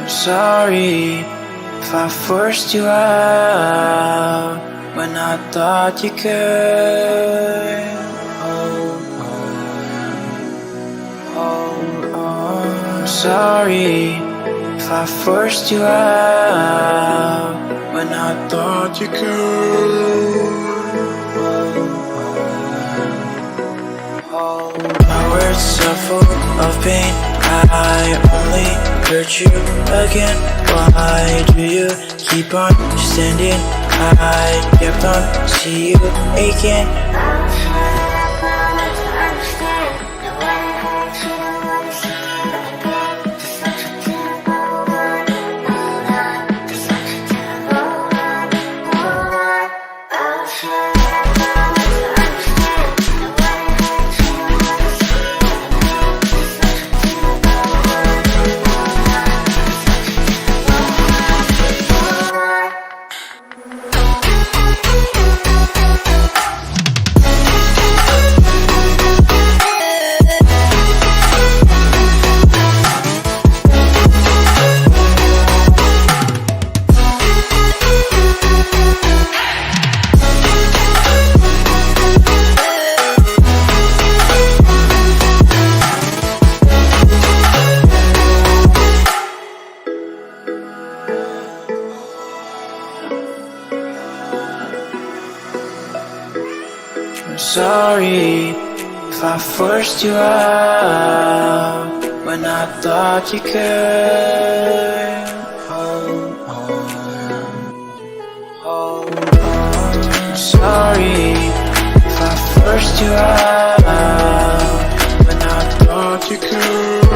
Sorry if I forced you out when I thought you could. Sorry if I forced you out when I thought you could. My words are full of pain. I only hurt you again. Why do you keep on standing? I kept on see you aching. Sorry if I forced you out when I thought you could. Sorry if I forced you out when I thought you could.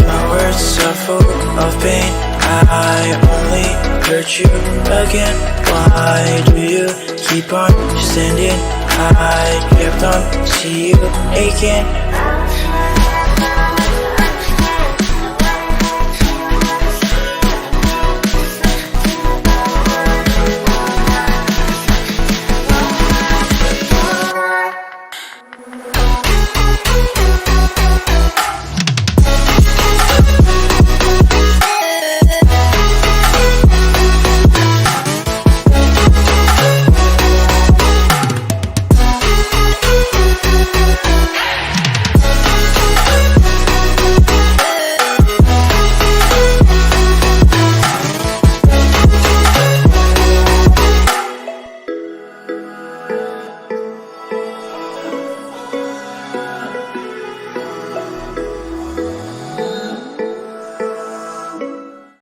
My words are full of pain. I only hurt you again. Why do you keep on standing? I kept on see you aching.